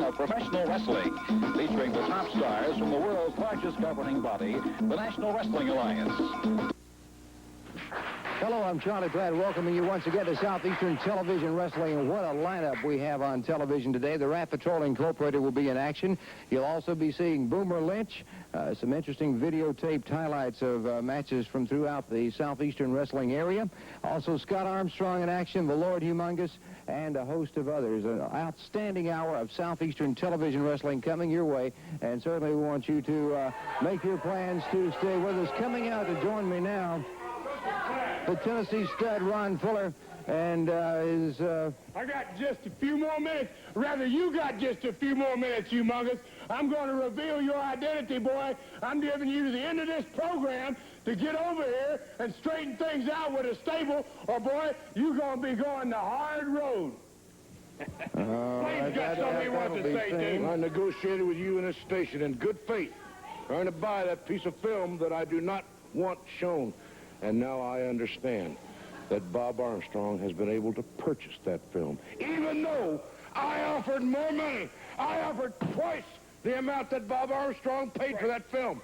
of professional wrestling, featuring the top stars from the world's largest governing body, the National Wrestling Alliance. Hello, I'm Charlie Pratt, welcoming you once again to Southeastern Television Wrestling. What a lineup we have on television today. The Rat Patrol Incorporated will be in action. You'll also be seeing Boomer Lynch, some interesting videotaped highlights of matches from throughout the Southeastern Wrestling area. Also, Scott Armstrong in action, the Lord Humongous, and a host of others. An outstanding hour of Southeastern Television Wrestling coming your way, and certainly we want you to make your plans to stay with us. Coming out to join me now, the Tennessee stud, Ron Fuller, and I got just a few more minutes. Rather, you got just a few more minutes, Humongous. I'm going to reveal your identity, boy. I'm giving you to the end of this program to get over here and straighten things out with a stable, or, boy, you're going to be going the hard road. Please got something you want to say, Dave. I negotiated with you in this station in good faith, trying to buy that piece of film that I do not want shown. And now I understand that Bob Armstrong has been able to purchase that film, even though I offered more money. I offered twice the amount that Bob Armstrong paid for that film.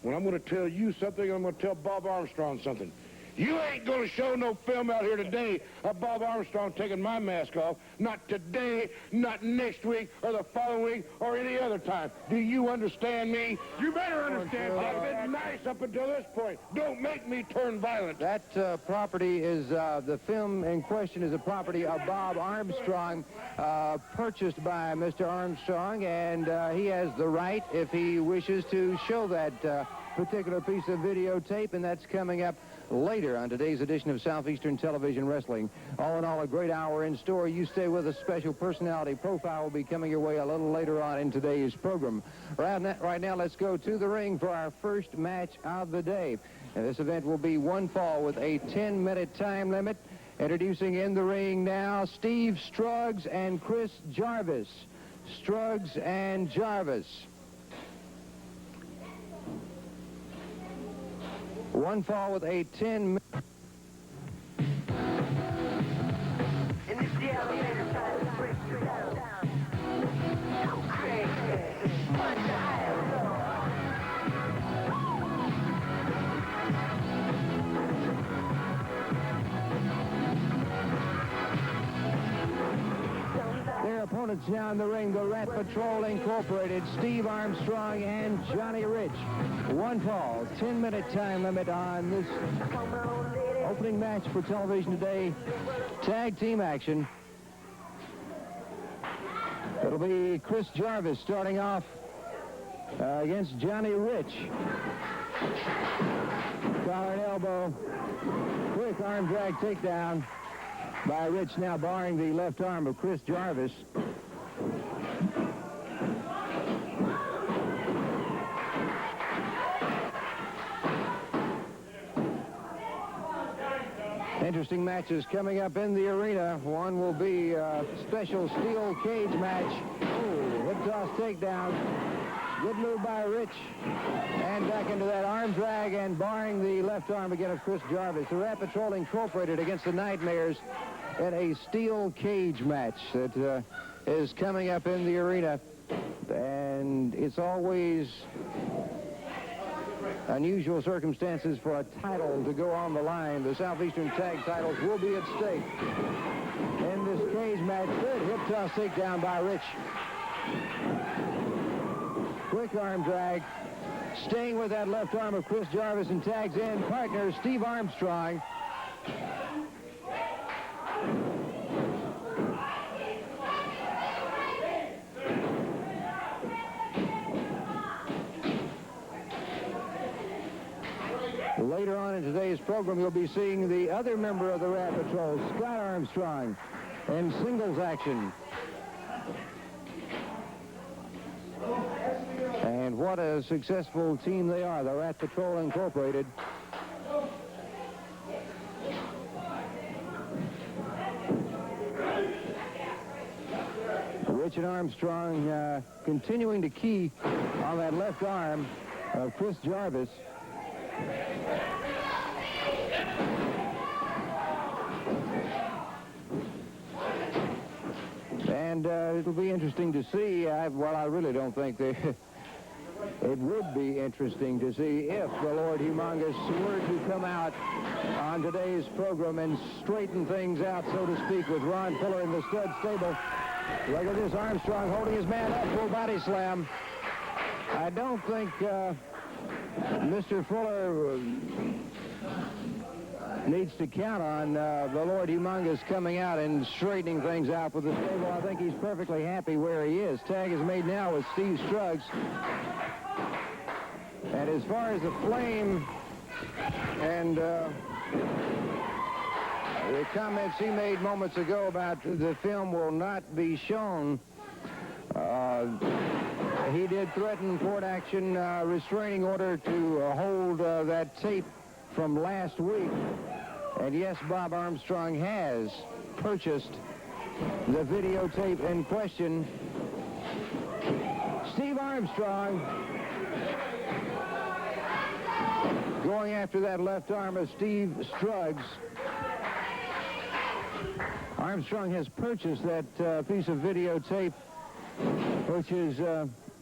When I'm going to tell you something, I'm going to tell Bob Armstrong something. You ain't going to show no film out here today of Bob Armstrong taking my mask off. Not today, not next week, or the following week, or any other time. Do you understand me? You better understand. I've been nice up until this point. Don't make me turn violent. that property is, the film in question is a property of Bob Armstrong, purchased by Mr. Armstrong, and he has the right, if he wishes, to show that particular piece of videotape, and that's coming up later on today's edition of Southeastern Television Wrestling. All in all, a great hour in store. You stay with us. Special personality profile will be coming your way a little later on in today's program. Right now, let's go to the ring for our first match of the day. And this event will be one fall with a 10-minute time limit. Introducing in the ring now, Steve Struggs and Chris Jarvis. Struggs and Jarvis. One fall with a 10-minute. Their opponents now in the ring, the Rat Patrol Incorporated, Steve Armstrong and Johnny Rich. One fall, 10-minute time limit on this opening match for television today. Tag team action. It'll be Chris Jarvis starting off against Johnny Rich. Collar and elbow. Quick arm drag takedown by Rich, now barring the left arm of Chris Jarvis. Interesting matches coming up in the arena. One will be a special steel cage match. Oh, hip toss takedown. Good move by Rich. And back into that arm drag and barring the left arm again of Chris Jarvis. The Rat Patrol Incorporated against the Nightmares in a steel cage match that is coming up in the arena. And it's always unusual circumstances for a title to go on the line. The Southeastern Tag titles will be at stake in this cage match. Good hip toss takedown by Rich. Quick arm drag. Staying with that left arm of Chris Jarvis and tags in partner Steve Armstrong. Later on in today's program, you'll be seeing the other member of the Rat Patrol, Scott Armstrong, in singles action. And what a successful team they are, the Rat Patrol Incorporated. Rich and Armstrong continuing to key on that left arm of Chris Jarvis. And it'll be interesting to see. Well, I really don't think they... It would be interesting to see if the Lord Humongous were to come out on today's program and straighten things out, so to speak, with Ron Fuller in the stud stable. Look at this, Armstrong holding his man up, full body slam. I don't think Mr. Fuller needs to count on the Lord Humongous coming out and straightening things out with the stable. I think he's perfectly happy where he is. Tag is made now with Steve Struggs. And as far as the flame and the comments he made moments ago about the film will not be shown, he did threaten court action, restraining order to hold that tape from last week. And yes, Bob Armstrong has purchased the videotape in question. Steve Armstrong going after that left arm of Steve Struggs. Armstrong has purchased that piece of videotape, which is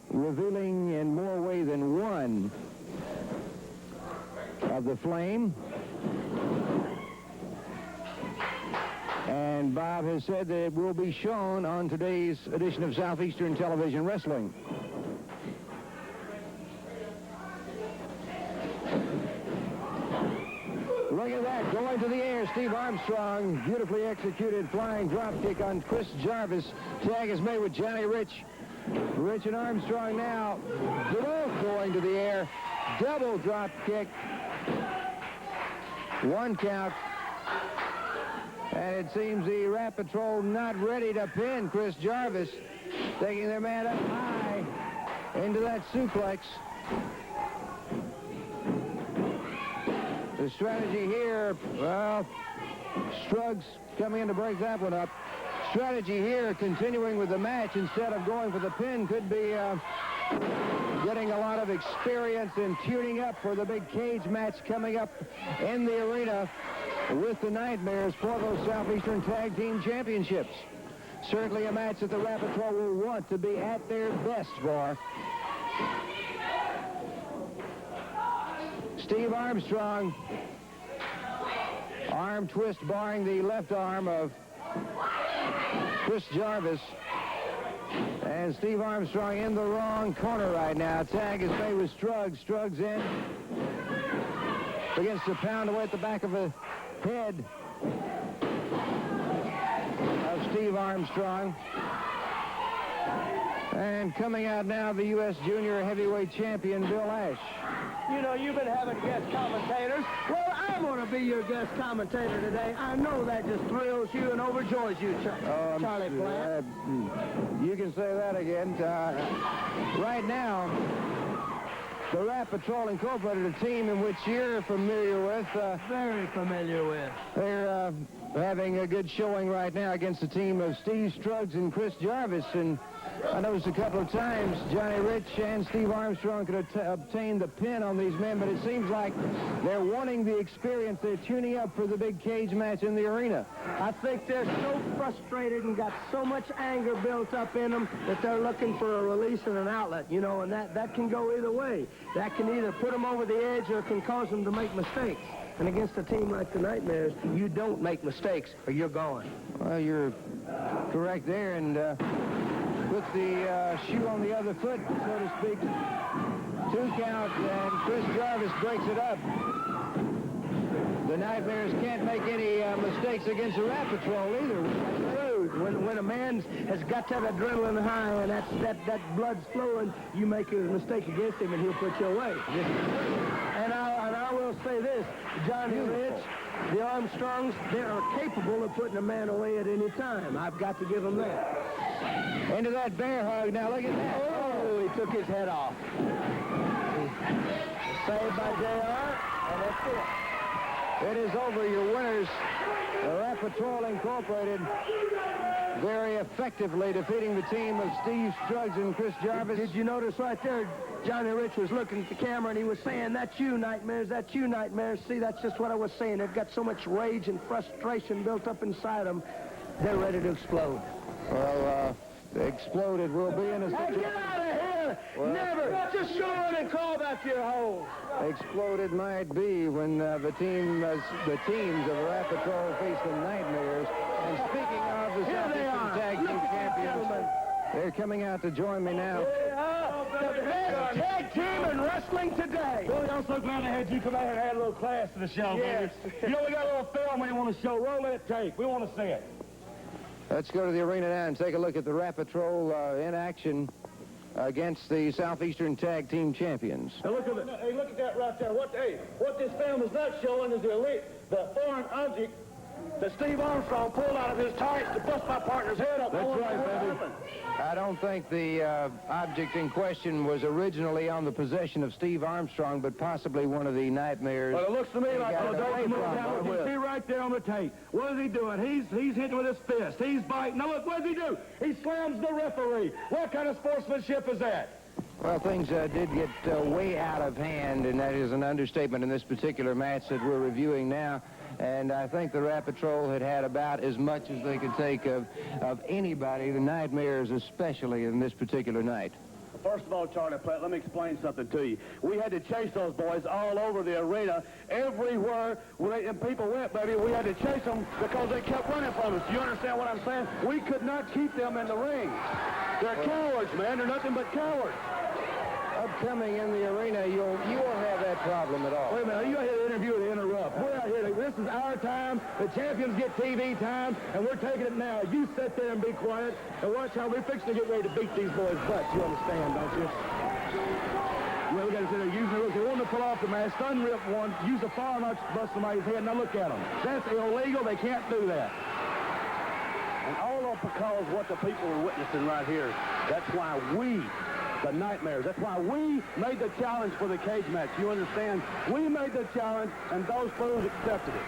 revealing in more way than one of the flame. And Bob has said that it will be shown on today's edition of Southeastern Television Wrestling. Look at that, going to the air, Steve Armstrong, beautifully executed flying drop kick on Chris Jarvis. Tag is made with Johnny Rich. Rich and Armstrong now, both going to the air. Double drop kick. One count. And it seems the Rat Patrol not ready to pin Chris Jarvis, taking their man up high into that suplex. The strategy here, well, Struggs coming in to break that one up. Strategy here, continuing with the match instead of going for the pin, could be getting a lot of experience in tuning up for the big cage match coming up in the arena with the Nightmares for those Southeastern Tag Team Championships. Certainly a match that the Rat Patrol will want to be at their best for. Steve Armstrong, arm twist barring the left arm of Chris Jarvis. And Steve Armstrong in the wrong corner right now. Tag is made with Struggs. Struggs in. Begins to pound away at the back of the head of Steve Armstrong. And coming out now, the U.S. Junior Heavyweight Champion, Bill Ash. You know, you've been having guest commentators. Well, I'm going to be your guest commentator today. I know that just thrills you and overjoys you, Charlie Plant. You can say that again. Right now, the Rat Patrol Incorporated, a team in which you're familiar with. Very familiar with. They're having a good showing right now against the team of Steve Struggs and Chris Jarvis. And I noticed a couple of times Johnny Rich and Steve Armstrong could obtain the pin on these men, but it seems like they're wanting the experience. They're tuning up for the big cage match in the arena. I think they're so frustrated and got so much anger built up in them that they're looking for a release and an outlet, you know, and that can go either way. That can either put them over the edge or it can cause them to make mistakes. And against a team like the Nightmares, you don't make mistakes or you're gone. Well, you're correct there, and put the shoe on the other foot, so to speak. 2 count, and Chris Jarvis breaks it up. The Nightmares can't make any mistakes against the Rat Patrol either. When a man has got that adrenaline high and that blood's flowing, you make a mistake against him and he'll put you away. And I will say this, Johnny Rich, the Armstrongs, they are capable of putting a man away at any time. I've got to give them that. Into that bear hug. Now look at that. Oh, he took his head off. Saved by JR, and that's it. It is over. Your winners, the Rat Patrol Incorporated, very effectively defeating the team of Steve Struggs and Chris Jarvis. Did you notice right there, Johnny Rich was looking at the camera and he was saying, "That's you, Nightmares, that's you, Nightmares." See, that's just what I was saying. They've got so much rage and frustration built up inside them, they're ready to explode. Well, Exploded will be in a Hey, situation. get out of here! Well, Never! Just show in and call back to your hole. Exploded might be when the teams of Rap Patrol face the Nightmares. And speaking of the Here they Southeastern are. Tag Look Team at these Champions, gentlemen. they're coming out to join me now. The best tag team in wrestling today. Boy, I'm so glad I had you come out and add a little class to the show, Yes. baby. You know, we got a little film we want to show. Roll that tape. We want to see it. Let's go to the arena now and take a look at the Rap Patrol in action against the Southeastern Tag Team Champions. Now look at it. Hey, look at that right there. What this film is not showing is the foreign object that Steve Armstrong pulled out of his tights to bust my partner's head up. That's right, baby. I don't think the object in question was originally on the possession of Steve Armstrong, but possibly one of the Nightmares. Well, it looks to me He like got the it away dope move from down. him. You see right there on the tape. What is he doing? He's hitting with his fist. He's biting. Now look, what does he do? He slams the referee. What kind of sportsmanship is that? Well, things did get way out of hand, and that is an understatement in this particular match that we're reviewing now. And I think the Rap Patrol had about as much as they could take of anybody, the Nightmares especially, in this particular night. First of all, Charlie Platt, let me explain something to you. We had to chase those boys all over the arena, everywhere and people went, baby. We had to chase them because they kept running from us. Do you understand what I'm saying? We could not keep them in the ring. They're cowards, man. They're nothing but cowards. Upcoming in the arena, you won't have that problem at all. Wait a minute, you out here to interview or to interrupt? We're out here. This is our time. The champions get TV time, and we're taking it now. You sit there and be quiet, and watch how we're fixing to get ready to beat these boys' butts. You understand, don't you? Well, we got to sit there using the They want to pull off the mask, stun rip one, use a fire knife to bust somebody's head. Now look at them. That's illegal. They can't do that. And all of because what the people are witnessing right here, that's why we, the Nightmares, that's why we made the challenge for the cage match. You understand? We made the challenge, and those fools accepted it.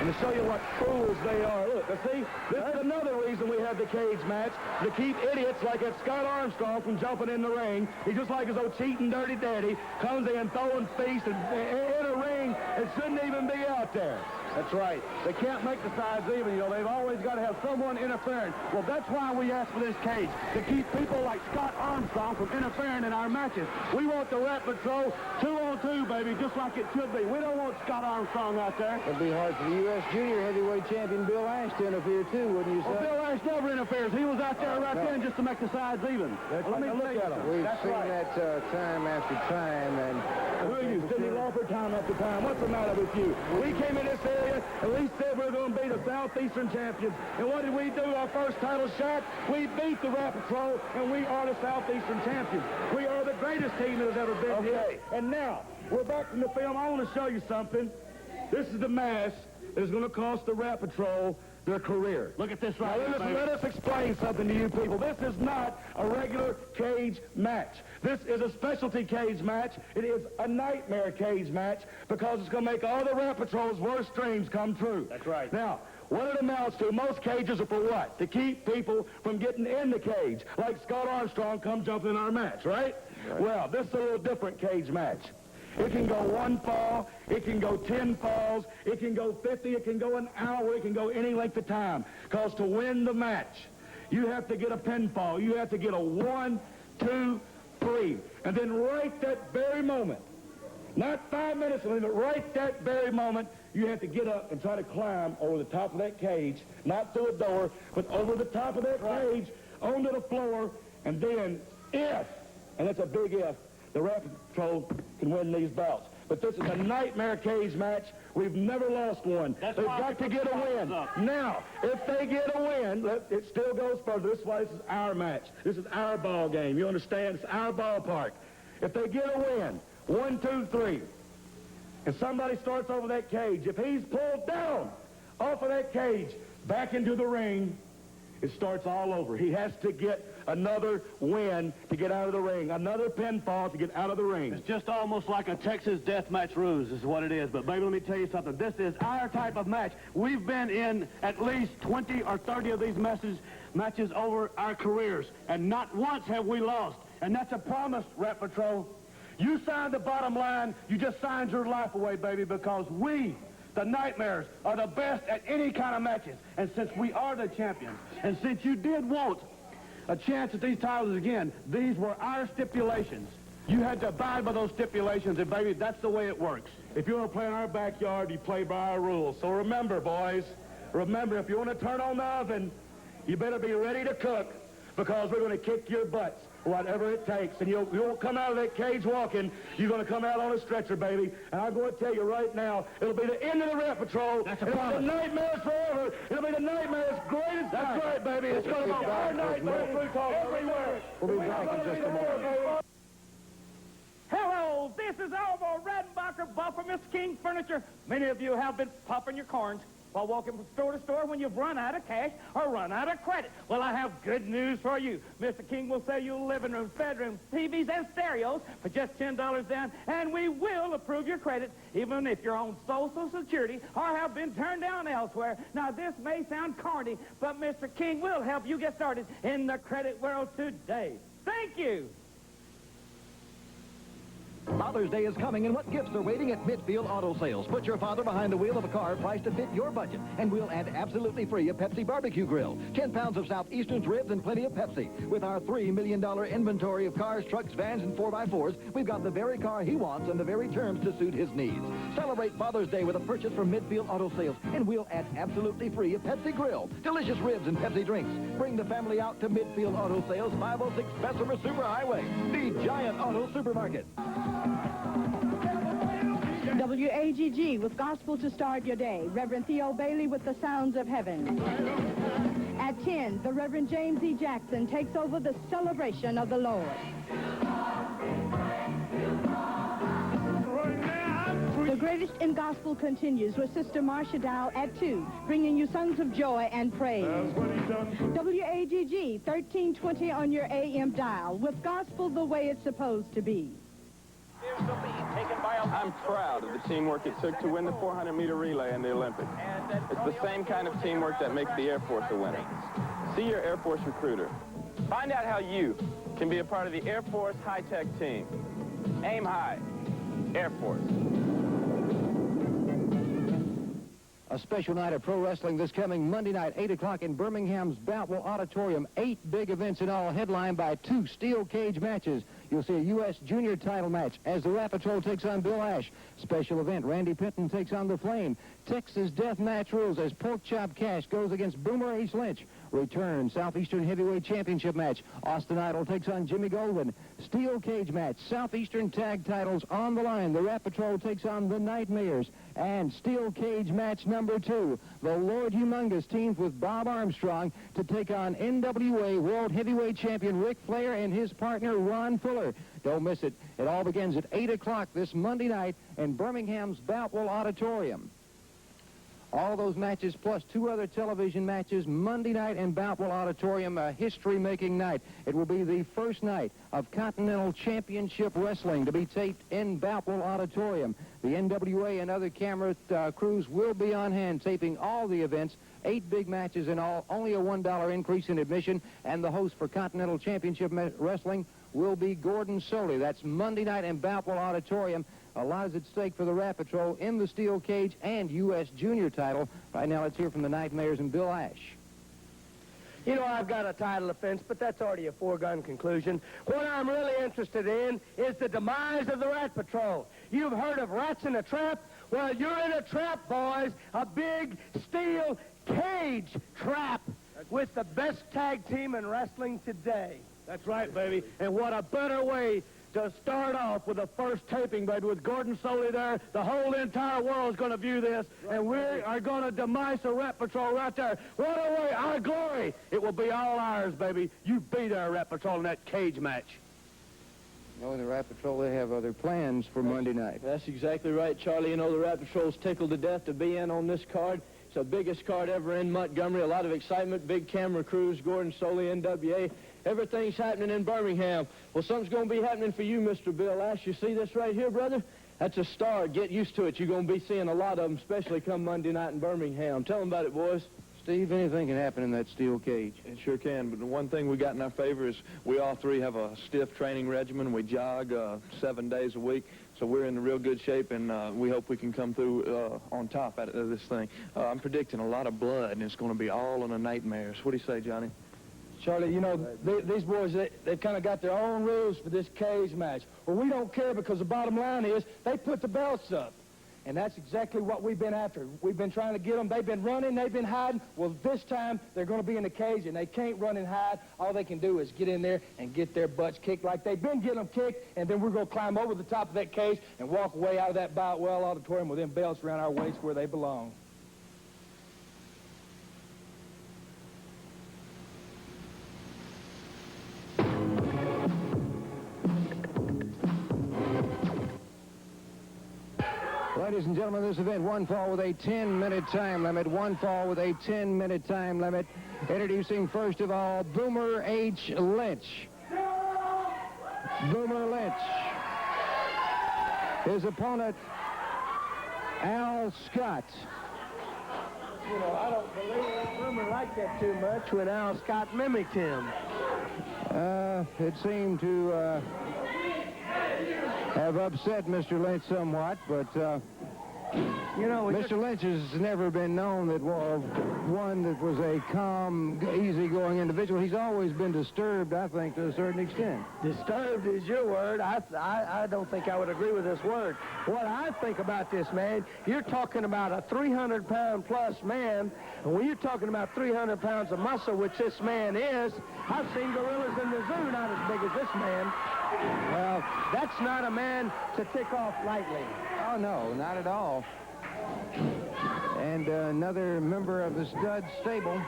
And to show you what fools they are, look, see, this is another reason we had the cage match, to keep idiots like that Scott Armstrong from jumping in the ring. He's just like his old cheating dirty daddy, comes in throwing feasts in a ring and shouldn't even be out there. That's right. They can't make the sides even. You know, they've always got to have someone interfering. Well, that's why we asked for this cage, to keep people like Scott Armstrong from interfering in our matches. We want the Rap Patrol 2-on-2, baby, just like it should be. We don't want Scott Armstrong out there. It'd be hard for the U.S. Junior Heavyweight Champion Bill Ash to interfere, too, wouldn't you say? Well, Bill Ash never interferes. He was out there right then just to make the sides even. Well, let me look at him. We've That's seen right. that time after time, and Who are you? Sidney Lawford, time after time. What's the matter with you? We came in this area, and we said we're going to be the Southeastern champions. And what did we do? Our first title shot, we beat the Rap Patrol, and we are the Southeastern champions. We are the greatest team that has ever been here. And now, we're back from the film. I want to show you something. This is the mask that is going to cost the Rap Patrol their career. Look at this right Now, here, let us explain something to you people. This is not a regular cage match. This is a specialty cage match. It is a nightmare cage match because it's going to make all the Rap Patrol's worst dreams come true. That's right. Now, what it amounts to, most cages are for what? To keep people from getting in the cage, like Scott Armstrong come jumping in our match, right? Well, this is a little different cage match. It can go 1 fall, it can go 10 falls, it can go 50, it can go an hour, it can go any length of time. Because to win the match, you have to get a pinfall. You have to get a 1, 2, 3. And then right that very moment, not 5 minutes, but right that very moment, you have to get up and try to climb over the top of that cage, not through a door, but over the top of that cage, onto the floor, and then if, and that's a big if, the Rap Patrol can win these bouts. But this is a nightmare cage match. We've never lost one. They've got to get a win. Now, if they get a win, it still goes further. This is why this is our match. This is our ball game. You understand? It's our ballpark. If they get a win, 1, 2, 3, and somebody starts over that cage, if he's pulled down off of that cage, back into the ring, it starts all over. He has to get another win to get out of the ring, another pinfall to get out of the ring. It's just almost like a Texas deathmatch ruse is what it is. But, baby, let me tell you something. This is our type of match. We've been in at least 20 or 30 of these matches over our careers, and not once have we lost. And that's a promise, Rap Patrol. You signed the bottom line. You just signed your life away, baby, because we, the Nightmares, are the best at any kind of matches. And since we are the champions, and since you did want a chance at these titles again. These were our stipulations. You had to abide by those stipulations, and baby, that's the way it works. If you want to play in our backyard, you play by our rules. So remember, boys, remember, if you want to turn on the oven, you better be ready to cook, because we're going to kick your butts, whatever it takes. And you won't come out of that cage walking. You're going to come out on a stretcher, baby. And I'm going to tell you right now, it'll be the end of the Rep Patrol. That's a it'll promise. be the nightmares forever. It'll be the nightmares greatest. That's right, baby. It's going to be our nightmares everywhere. We'll be back in just a moment. Hello, this is Elmo Redenbacher, Buffer, Mr. King Furniture. Many of you have been popping your corns while walking from store to store when you've run out of cash or run out of credit. Well, I have good news for you. Mr. King will sell you living rooms, bedrooms, TVs, and stereos for just $10 down, and we will approve your credit, even if you're on Social Security or have been turned down elsewhere. Now, this may sound corny, but Mr. King will help you get started in the credit world today. Thank you. Father's Day is coming, and what gifts are waiting at Midfield Auto Sales? Put your father behind the wheel of a car priced to fit your budget, and we'll add absolutely free a Pepsi barbecue grill, 10 pounds of Southeastern's ribs, and plenty of Pepsi. With our $3 million inventory of cars, trucks, vans, and 4x4s, we've got the very car he wants and the very terms to suit his needs. Celebrate Father's Day with a purchase from Midfield Auto Sales, and we'll add absolutely free a Pepsi grill, delicious ribs, and Pepsi drinks. Bring the family out to Midfield Auto Sales, 506 Bessemer Superhighway, the giant auto supermarket. WAGG with Gospel to Start Your Day. Reverend Theo Bailey with the Sounds of Heaven. At 10, the Reverend James E. Jackson takes over the celebration of the Lord. The Greatest in Gospel continues with Sister Marcia Dow at 2, bringing you songs of joy and praise. WAGG 1320 on your AM dial with Gospel the way it's supposed to be. I'm proud of the teamwork it took to win the 400-meter relay in the Olympics. It's the same kind of teamwork that makes the Air Force a winner. See your Air Force recruiter. Find out how you can be a part of the Air Force high-tech team. Aim high. Air Force. A special night of pro wrestling this coming Monday night, 8 o'clock in Birmingham's Boutwell Auditorium. 8 big events in all, headlined by 2 steel cage matches. You'll see a U.S. junior title match as the Rap Patrol takes on Bill Ash. Special event, Randy Pinton takes on The Flame. Texas Death Match rules as Pork Chop Cash goes against Boomer H. Lynch. Return, Southeastern Heavyweight Championship match. Austin Idol takes on Jimmy Golden. Steel cage match, Southeastern tag titles on the line. The Rap Patrol takes on the Nightmares. And steel cage match number 2. The Lord Humongous teams with Bob Armstrong to take on NWA World Heavyweight Champion Ric Flair and his partner Ron Fuller. Don't miss it. It all begins at 8 o'clock this Monday night in Birmingham's Boutwell Auditorium. All those matches plus 2 other television matches Monday night in Boutwell Auditorium, a history-making night. It will be the first night of Continental Championship Wrestling to be taped in Boutwell Auditorium. The NWA and other camera crews will be on hand taping all the events, 8 big matches in all, only a $1 increase in admission, and the host for Continental Championship Wrestling will be Gordon Soley. That's Monday night in Boutwell Auditorium. A lot is at stake for the Rap Patrol in the steel cage and U.S. junior title. Right now, let's hear from the Nightmares and Bill Ash. You know, I've got a title offense, but that's already a foregone conclusion. What I'm really interested in is the demise of the Rat Patrol. You've heard of rats in a trap? Well, you're in a trap, boys. A big steel cage trap with the best tag team in wrestling today. That's right, baby. And what a better way to start off with the first taping, baby, with Gordon Soley there. The whole entire world is going to view this, and we are going to demise the Rap Patrol right there. Right away, our glory. It will be all ours, baby. You be there, Rap Patrol, in that cage match. Knowing the Rap Patrol, they have other plans for Monday night. That's exactly right, Charlie. You know, the Rap Patrol's tickled to death to be in on this card. It's the biggest card ever in Montgomery. A lot of excitement, big camera crews, Gordon Soley, NWA. Everything's happening in Birmingham. Well, something's going to be happening for you, Mr. Bill Ash. You see this right here, brother? That's a star. Get used to it. You're going to be seeing a lot of them, especially come Monday night in Birmingham. Tell them about it, boys. Steve, anything can happen in that steel cage. It sure can, but the one thing we got in our favor is we all 3 have a stiff training regimen. We jog 7 days a week, so we're in real good shape, and we hope we can come through on top out of this thing. I'm predicting a lot of blood, and it's going to be all in the Nightmares. What do you say, Johnny? Charlie, you know, these boys, they've kind of got their own rules for this cage match. Well, we don't care because the bottom line is they put the belts up. And that's exactly what we've been after. We've been trying to get them. They've been running. They've been hiding. Well, this time they're going to be in the cage, and they can't run and hide. All they can do is get in there and get their butts kicked like they've been getting them kicked, and then we're going to climb over the top of that cage and walk away out of that Boutwell auditorium with them belts around our waists where they belong. Ladies and gentlemen, this event, one fall with a 10-minute time limit. One fall with a 10-minute time limit. Introducing, first of all, Boomer H. Lynch. Boomer Lynch. His opponent, Al Scott. You know, I don't believe Boomer liked that too much when Al Scott mimicked him. It seemed to have upset Mr. Lynch somewhat, but you know, Mr. Lynch has never been known that one that was a calm, easygoing individual. He's always been disturbed, I think, to a certain extent. Disturbed is your word. I don't think I would agree with this word. What I think about this, man, you're talking about a 300-pound plus man, and when you're talking about 300 pounds of muscle, which this man is, I've seen gorillas in the zoo not as big as this man. Well, that's not a man to tick off lightly. Oh, no, not at all. And another member of the stud stable.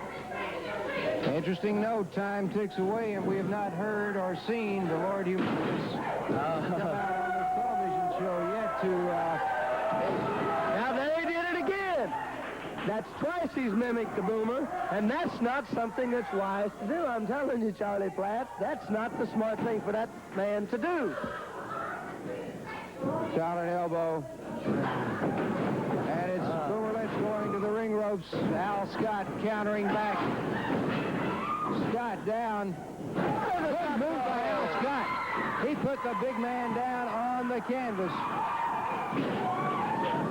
Interesting note, time ticks away, and we have not heard or seen the Lord Humongous come out on this television show yet to... Now, they did it again. That's twice he's mimicked the Boomer, and that's not something that's wise to do. I'm telling you, Charlie Platt, that's not the smart thing for that man to do. Shot at elbow. And it's Boomer Lynch going to the ring ropes. Al Scott countering back. Scott down. Good move by Al Scott. He put the big man down on the canvas.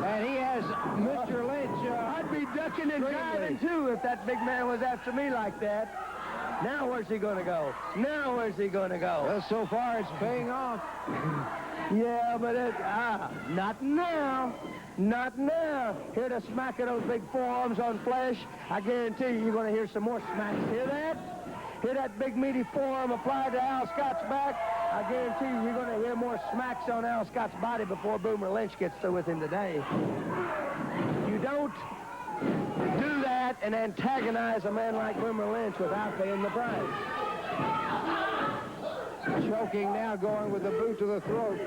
And he has Mr. Lynch. I'd be ducking and diving, too, if that big man was after me like that. Now where's he going to go? Now where's he going to go? Well, so far it's paying off. Yeah, but not now. Not now. Hear the smack of those big forearms on flesh? I guarantee you're going to hear some more smacks. Hear that? Hear that big meaty forearm applied to Al Scott's back? I guarantee you're going to hear more smacks on Al Scott's body before Boomer Lynch gets through with him today. You don't do that and antagonize a man like Boomer Lynch without paying the price. Choking now, going with the boot to the throat.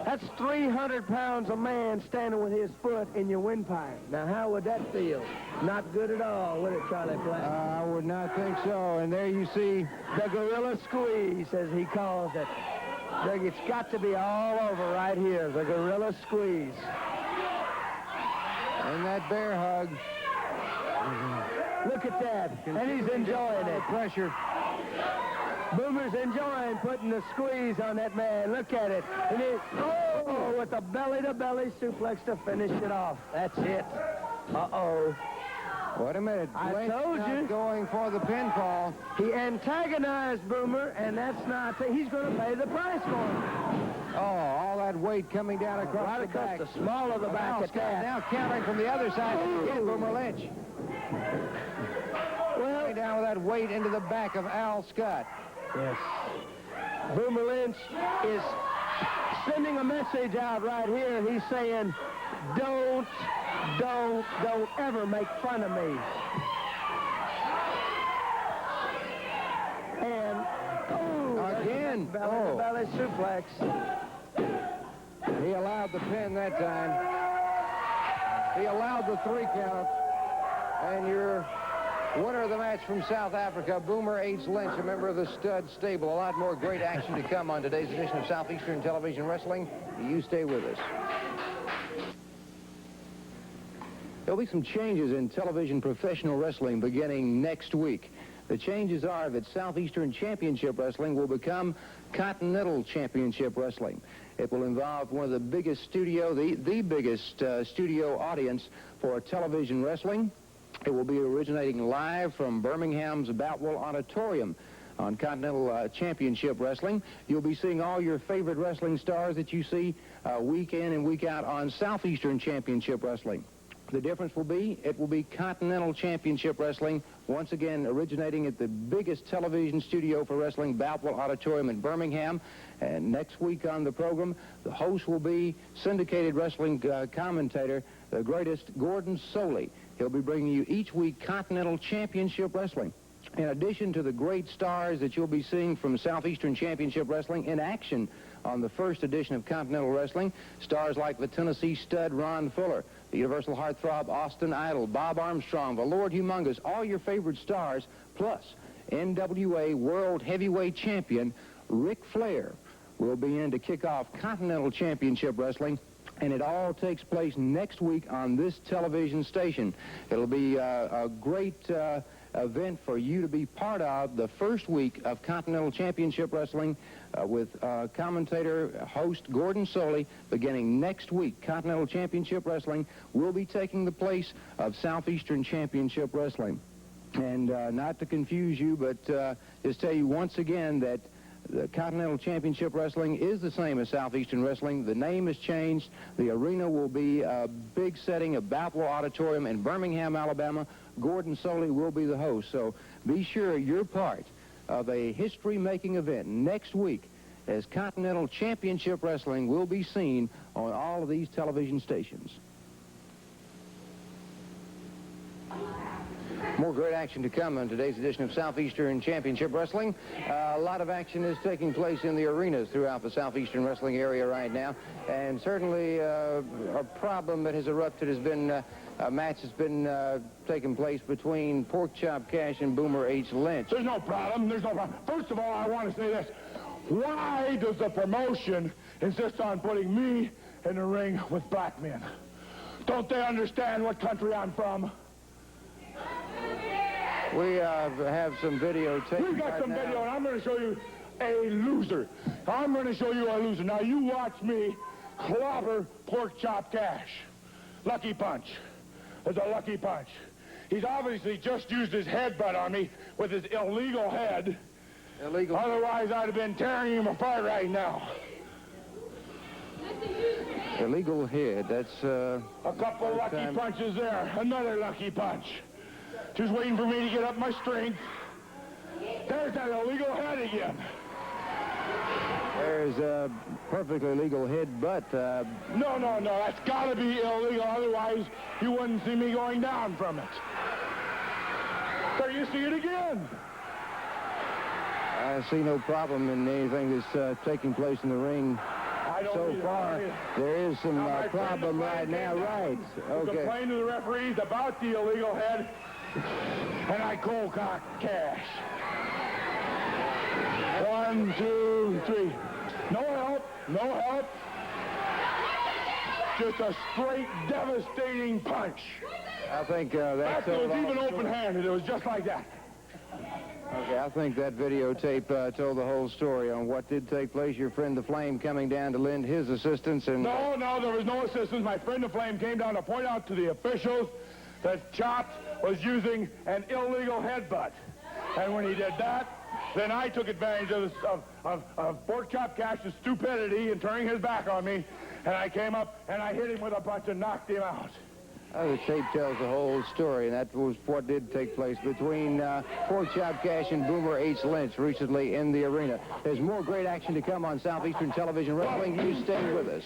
That's 300 pounds a man standing with his foot in your windpipe. Now, how would that feel? Not good at all, would it, Charlie Platt? I would not think so. And there you see the gorilla squeeze, as he calls it. It's got to be all over right here, the gorilla squeeze. And that bear hug. Look at that. And he's enjoying it. Pressure. Boomer's enjoying putting the squeeze on that man. Look at it. And with a belly-to-belly suplex to finish it off. That's it. Uh-oh. Wait a minute. I told you. Going for the pinfall. He antagonized Boomer, and that's not... He's going to pay the price for it. Oh, all that weight coming down across the back. The small of the back at that. Now countering from the other side. Again, Boomer Lynch. Well, coming down with that weight into the back of Al Scott. Yes. Boomer Lynch is sending a message out right here. He's saying, don't ever make fun of me. And, again. Belly suplex. He allowed the pin that time. He allowed the 3 count. And your winner of the match from South Africa, Boomer H. Lynch, a member of the stud stable. A lot more great action to come on today's edition of Southeastern Television Wrestling. You stay with us. There'll be some changes in television professional wrestling beginning next week. The changes are that Southeastern Championship Wrestling will become Continental Championship Wrestling. It will involve one of the biggest studio, the biggest studio audience for television wrestling. It will be originating live from Birmingham's Boutwell Auditorium on Continental Championship Wrestling. You'll be seeing all your favorite wrestling stars that you see week in and week out on Southeastern Championship Wrestling. The difference will be, it will be Continental Championship Wrestling, once again originating at the biggest television studio for wrestling, Boutwell Auditorium in Birmingham. And next week on the program, the host will be syndicated wrestling commentator, the greatest Gordon Soley. He'll be bringing you each week Continental Championship Wrestling. In addition to the great stars that you'll be seeing from Southeastern Championship Wrestling in action on the first edition of Continental Wrestling, stars like the Tennessee Stud Ron Fuller, the Universal Heartthrob Austin Idol, Bob Armstrong, the Lord Humongous, all your favorite stars, plus NWA World Heavyweight Champion Ric Flair will be in to kick off Continental Championship Wrestling. And it all takes place next week on this television station. It'll be a great event for you to be part of the first week of Continental Championship Wrestling with commentator, host Gordon Soley. Beginning next week, Continental Championship Wrestling will be taking the place of Southeastern Championship Wrestling. And not to confuse you, but just tell you once again that the Continental Championship Wrestling is the same as Southeastern Wrestling. The name has changed. The arena will be a big setting of Boutwell Auditorium in Birmingham, Alabama. Gordon Soley will be the host. So be sure you're part of a history-making event next week as Continental Championship Wrestling will be seen on all of these television stations. More great action to come on today's edition of Southeastern Championship Wrestling. A lot of action is taking place in the arenas throughout the Southeastern Wrestling area right now. And certainly a problem that has erupted has been a match that's been taking place between Pork Chop Cash and Boomer H. Lynch. There's no problem. There's no problem. First of all, I want to say this. Why does the promotion insist on putting me in the ring with black men? Don't they understand what country I'm from? We have some videotape. We got some video, and I'm going to show you a loser. I'm going to show you a loser. Now, you watch me clobber Pork Chop Cash. Lucky punch. There's a lucky punch. He's obviously just used his headbutt on me with his illegal head. Illegal. Otherwise, I'd have been tearing him apart right now. Illegal head. That's a couple lucky punches there. Another lucky punch. Just waiting for me to get up my strength. There's that illegal head again. There's a perfectly legal headbutt. No. That's got to be illegal. Otherwise, you wouldn't see me going down from it. There you see it again. I see no problem in anything that's taking place in the ring so far. There is some problem right now, right? Okay. Complain to the referees about the illegal head, and I cold cock Cash. 1, 2, 3. No help. No help. Just a straight, devastating punch. I think that's it was even open-handed. It was just like that. Okay, I think that videotape told the whole story on what did take place. Your friend the Flame coming down to lend his assistance and... No, there was no assistance. My friend the Flame came down to point out to the officials that Chops was using an illegal headbutt. And when he did that, then I took advantage of Pork Chop Cash's stupidity in turning his back on me, and I came up and I hit him with a punch and knocked him out. The tape tells the whole story, and that was what did take place between Pork Chop Cash and Boomer H. Lynch recently in the arena. There's more great action to come on Southeastern Television Wrestling. You stay with us.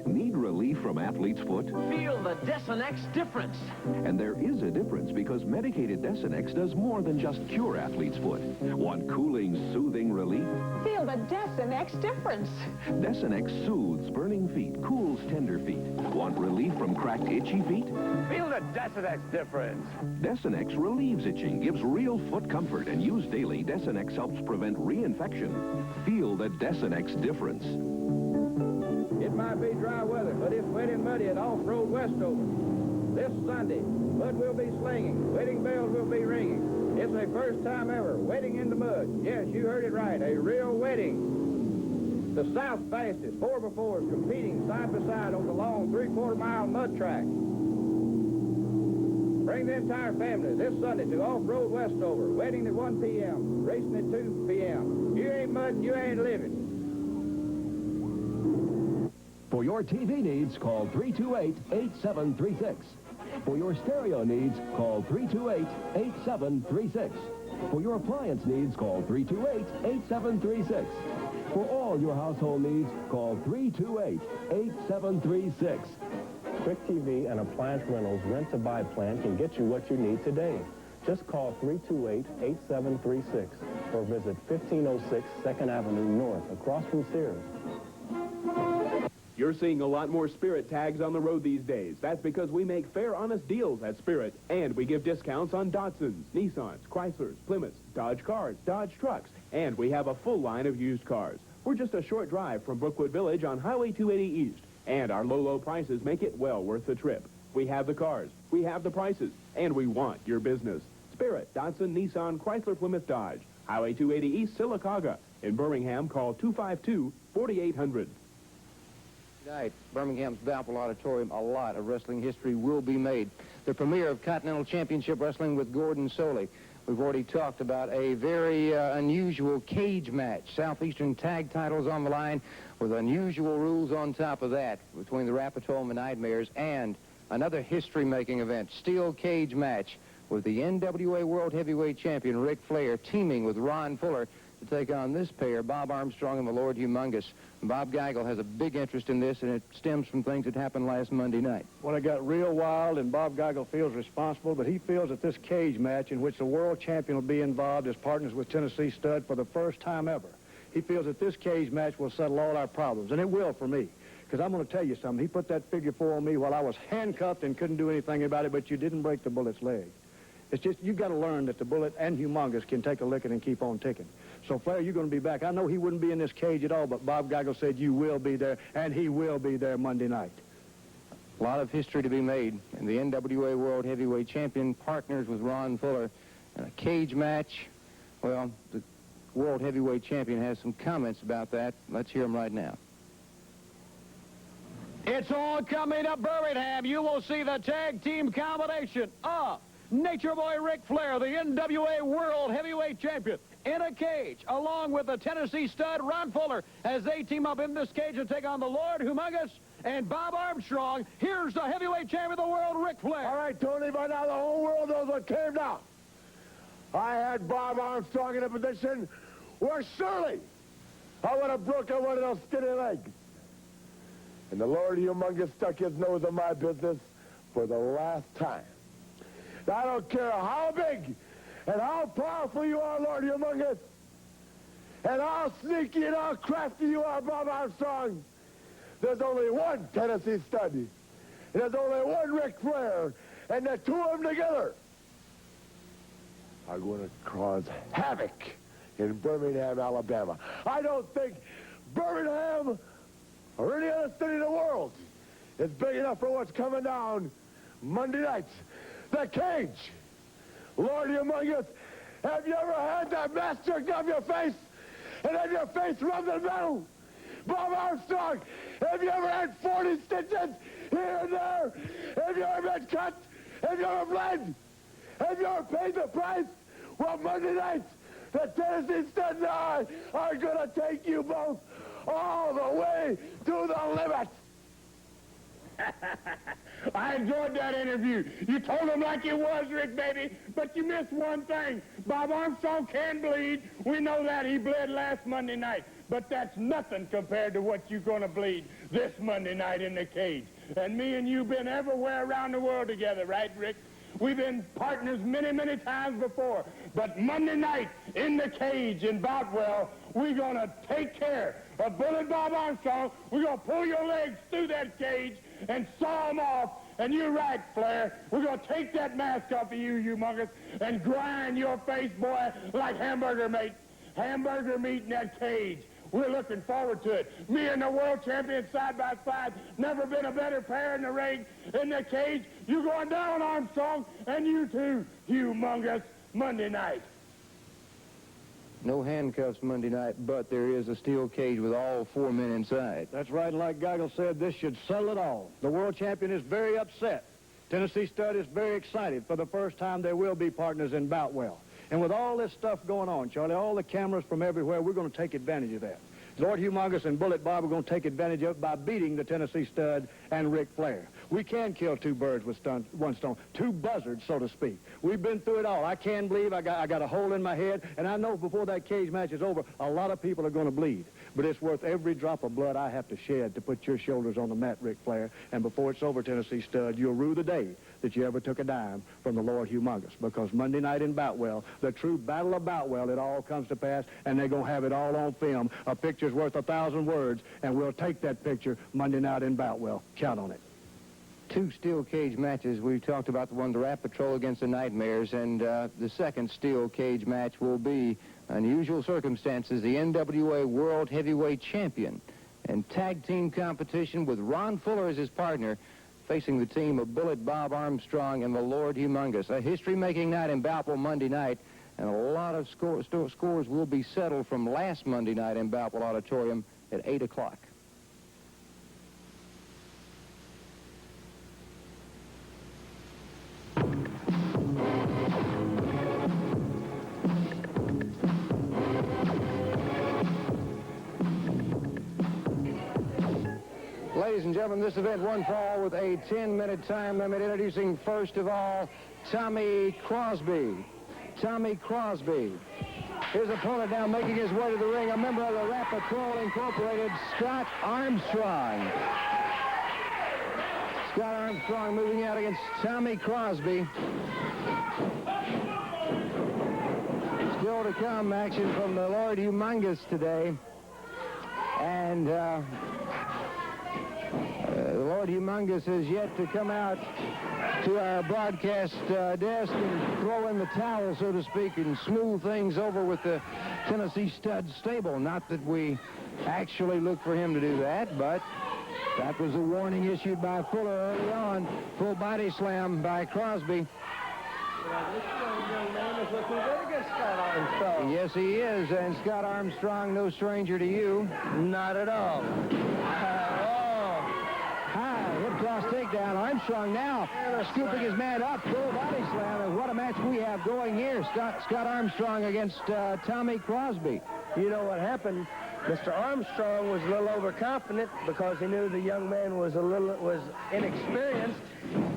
Need relief from athlete's foot? Feel the Desenex difference. And there is a difference because medicated Desenex does more than just cure athlete's foot. Want cooling, soothing relief? Feel the Desenex difference. Desenex soothes burning feet, cools tender feet. Want relief from cracked, itchy feet? Feel the Desenex difference. Desenex relieves itching, gives real foot comfort, and used daily, Desenex helps prevent reinfection. Feel the Desenex difference. It might be dry weather, but it's wet and muddy at Off-Road Westover. This Sunday, mud will be slinging, wedding bells will be ringing. It's a first time ever wedding in the mud. Yes, you heard it right, a real wedding. The South's fastest 4x4s competing side by side on the long 3/4 mile mud track. Bring the entire family this Sunday to Off-Road Westover. Waiting at 1 p.m., racing at 2 p.m. You ain't mudding, you ain't living. For your TV needs, call 328-8736. For your stereo needs, call 328-8736. For your appliance needs, call 328-8736. For all your household needs, call 328-8736. Quick TV and Appliance Rentals rent-to-buy plan can get you what you need today. Just call 328-8736 or visit 1506 2nd Avenue North across from Sears. You're seeing a lot more Spirit tags on the road these days. That's because we make fair, honest deals at Spirit, and we give discounts on Datsuns, Nissans, Chryslers, Plymouths, Dodge cars, Dodge trucks, and we have a full line of used cars. We're just a short drive from Brookwood Village on Highway 280 East, and our low prices make it well worth the trip. We have the cars, we have the prices, and we want your business. Spirit, Datsun, Nissan, Chrysler, Plymouth, Dodge. Highway 280 East, Sylacauga. In Birmingham, call 252-4800. Tonight, Birmingham's Valpo Auditorium, a lot of wrestling history will be made. The premiere of Continental Championship Wrestling with Gordon Soley. We've already talked about a very unusual cage match. Southeastern tag titles on the line with unusual rules on top of that between the Rapatola Nightmares and another history-making event, steel cage match with the NWA World Heavyweight Champion Ric Flair teaming with Ron Fuller to take on this pair, Bob Armstrong and the Lord Humongous. Bob Geigel has a big interest in this, and it stems from things that happened last Monday night. Well, it got real wild, and Bob Geigel feels responsible, but he feels that this cage match in which the world champion will be involved as partners with Tennessee Stud for the first time ever, he feels that this cage match will settle all our problems, and it will for me. Because I'm going to tell you something. He put that figure 4 on me while I was handcuffed and couldn't do anything about it, but you didn't break the Bullet's leg. It's just, you've got to learn that the Bullet and Humongous can take a licking and keep on ticking. So, Flair, you're going to be back. I know he wouldn't be in this cage at all, but Bob Geigel said you will be there, and he will be there Monday night. A lot of history to be made, and the NWA World Heavyweight Champion partners with Ron Fuller in a cage match. Well, the World Heavyweight Champion has some comments about that. Let's hear them right now. It's all coming to Birmingham. You will see the tag team combination of Nature Boy Ric Flair, the NWA World Heavyweight Champion, in a cage, along with the Tennessee Stud Ron Fuller, as they team up in this cage to take on the Lord Humongous and Bob Armstrong. Here's the heavyweight champion of the world, Ric Flair. All right, Tony, by now the whole world knows what came down. I had Bob Armstrong in a position where surely I would have broken one of those skinny legs. And the Lord Humongous stuck his nose in my business for the last time. I don't care how big and how powerful you are, Lord Humongous, and how sneaky and how crafty you are, Bob Armstrong. There's only one Tennessee Stud. And there's only one Ric Flair. And the two of them together are going to cause havoc in Birmingham, Alabama. I don't think Birmingham or any other city in the world is big enough for what's coming down Monday night. The cage. Lord Humongous, have you ever had that mask jerked off your face and then your face rubbed in metal? Bob Armstrong, have you ever had 40 stitches here and there? Have you ever been cut? Have you ever bled? Have you ever paid the price? Well, Monday night, the Tennessee Stud and I are going to take you both all the way to the limit. I enjoyed that interview. You told him like it was, Rick, baby, but you missed one thing. Bob Armstrong can bleed. We know that. He bled last Monday night, but that's nothing compared to what you're going to bleed this Monday night in the cage. And me and you been everywhere around the world together, right, Rick? We've been partners many, many times before, but Monday night in the cage in Boutwell, we're going to take care of Bullet Bob Armstrong. We're going to pull your legs through that cage and saw them off. And you're right, Flair. We're going to take that mask off of you, Humongous, and grind your face, boy, like hamburger meat. Hamburger meat in that cage. We're looking forward to it. Me and the world champion side by side. Never been a better pair in the ring. In the cage, you going down, Armstrong, and you too, Humongous, Monday night. No handcuffs Monday night, but there is a steel cage with all 4 men inside. That's right, and like Geigel said, this should settle it all. The world champion is very upset Tennessee Stud is very excited. For the first time, there will be partners in Boutwell. And with all this stuff going on, Charlie, all the cameras from everywhere, we're going to take advantage of that. Lord Humongous and Bullet Bob are going to take advantage of it by beating the Tennessee Stud and Ric Flair. We can kill two birds with one stone, two buzzards, so to speak. We've been through it all. I can't believe I got a hole in my head, and I know before that cage match is over, a lot of people are going to bleed. But it's worth every drop of blood I have to shed to put your shoulders on the mat, Ric Flair. And before it's over, Tennessee Stud, you'll rue the day that you ever took a dime from the Lord Humongous. Because Monday night in Boutwell, the true battle of Boutwell, it all comes to pass, and they're going to have it all on film. A picture's worth 1,000 words, and we'll take that picture Monday night in Boutwell. Count on it. Two steel cage matches. We've talked about the one, the Rat Patrol against the Nightmares, and the second steel cage match will be, unusual circumstances, the NWA World Heavyweight Champion and tag team competition with Ron Fuller as his partner, facing the team of Bullet Bob Armstrong and the Lord Humongous. A history-making night in Boutwell Monday night, and a lot of scores will be settled from last Monday night in Boutwell Auditorium at 8 o'clock. Ladies and gentlemen, this event one fall with a 10-minute time limit. Introducing first of all, Tommy Crosby. Tommy Crosby. His opponent now making his way to the ring, a member of the Rat Patrol Incorporated, Scott Armstrong. Scott Armstrong moving out against Tommy Crosby. Still to come, action from the Lord Humongous today. And the Lord Humongous has yet to come out to our broadcast desk and throw in the towel, so to speak, and smooth things over with the Tennessee Stud stable. Not that we actually look for him to do that, but that was a warning issued by Fuller early on. Full body slam by Crosby. This young man is looking good against Scott Armstrong. Yes, he is, and Scott Armstrong, no stranger to you. Not at all. Cross takedown. Armstrong now scooping his man up. Full body slam. And what a match we have going here. Scott Armstrong against Tommy Crosby. You know what happened? Mr. Armstrong was a little overconfident because he knew the young man was inexperienced,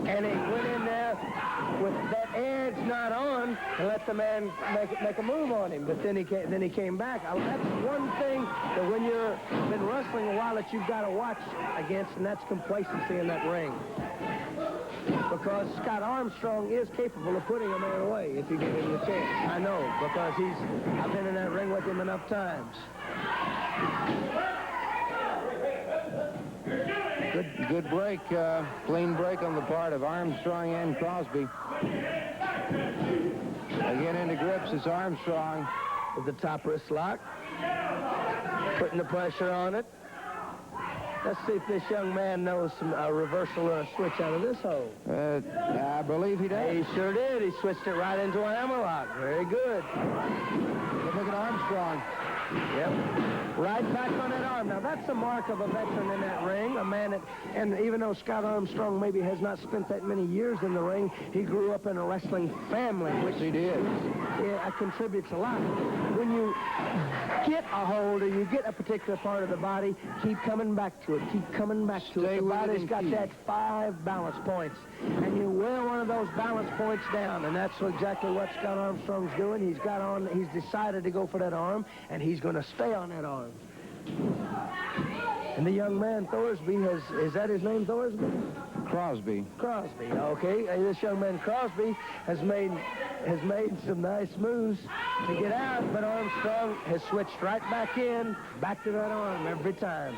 and he went in there with that edge not on and let the man make a move on him. But then he came back. That's one thing that when you've been wrestling a while that you've got to watch against, and that's complacency in that ring. Because Scott Armstrong is capable of putting a man away if you give him the chance. I know, because I've been in that ring with him enough times. Good break, clean break on the part of Armstrong and Crosby. Again into grips, it's Armstrong. With the top wrist lock. Putting the pressure on it. Let's see if this young man knows a reversal or a switch out of this hole. I believe he does. He sure did. He switched it right into a hammerlock. Very good. Look at Armstrong. Yep. Right back on that arm. Now, that's the mark of a veteran in that ring, a man that, and even though Scott Armstrong maybe has not spent that many years in the ring, he grew up in a wrestling family, which he did. Contributes a lot. When you get a hold or you get a particular part of the body, keep coming back to it. Keep coming back to it. The body's got that 5 balance points, and you wear one of those balance points down, and that's exactly what Scott Armstrong's doing. He's decided to go for that arm, and he's going to stay on that arm. And the young man, Thorsby, is that his name, Thorsby? Crosby. Crosby, okay. And this young man, Crosby, has made some nice moves to get out, but Armstrong has switched right back in, back to that arm every time.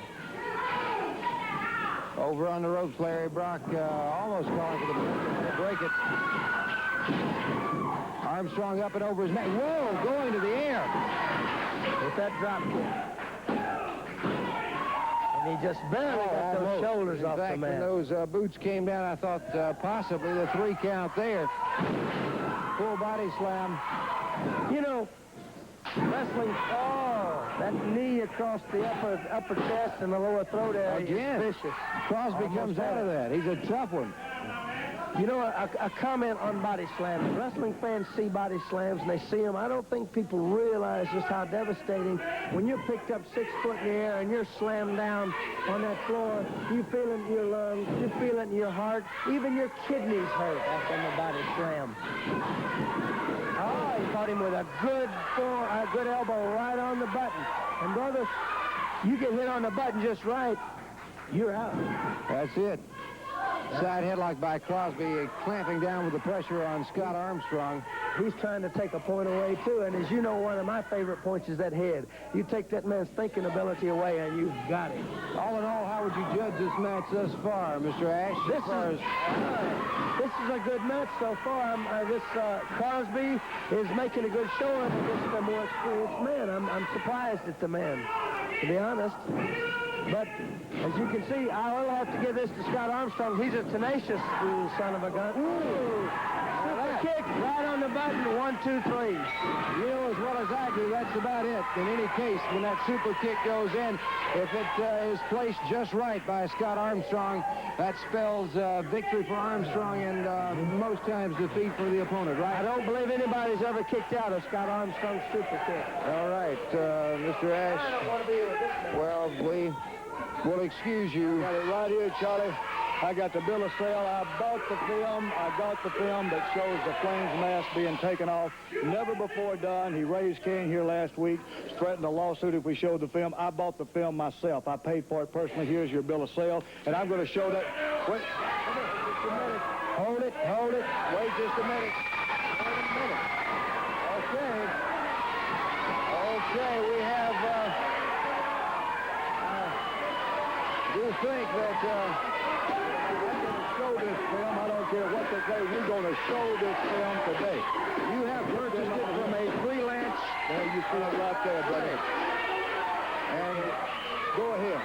Over on the ropes, Larry Brock almost calling for the break it. Armstrong up and over his neck. Whoa, going to the air. With that drop kick. And he just barely got those shoulders off the man. When those boots came down, I thought possibly the 3 count there. Full body slam. You know, wrestling, that knee across the upper chest and the lower throat area is vicious. Crosby comes out of that. He's a tough one. You know, a comment on body slams. Wrestling fans see body slams and they see them. I don't think people realize just how devastating when you're picked up 6 foot in the air and you're slammed down on that floor. You feel it in your lungs. You feel it in your heart. Even your kidneys hurt after the body slam. Oh, he caught him with a good elbow right on the button. And brothers, you get hit on the button just right, you're out. That's it. Side headlock by Crosby, clamping down with the pressure on Scott Armstrong. He's trying to take a point away, too. And as you know, one of my favorite points is that head. You take that man's thinking ability away, and you've got him. All in all, how would you judge this match thus far, Mr. Ash? This is a good match so far. Crosby is making a good showing against a more experienced man. I'm surprised at the man, to be honest. But as you can see, I will have to give this to Scott Armstrong. He's a tenacious son of a gun. Ooh, super kick right on the button. 1, 2, 3. You know as well as I do, that's about it. In any case, when that super kick goes in, if it is placed just right by Scott Armstrong, that spells victory for Armstrong and most times defeat for the opponent, right? I don't believe anybody's ever kicked out of Scott Armstrong's super kick. All right, Mr. Ash. I don't want to be with this man. Well, we'll excuse you. Got it right here, Charlie. I got the bill of sale. I bought the film. I got the film that shows the Flames mask being taken off. Never before done. He raised King here last week, threatened a lawsuit if we showed the film. I bought the film myself. I paid for it personally. Here's your bill of sale. And I'm going to show that. Wait, just a minute. Hold it. Wait just a minute. Wait a minute. Okay, we have... do you think that I'm going to show this film? I don't care what they say. We're going to show this film today. You have purchased it from a freelance. There you see it right there, buddy. And go ahead.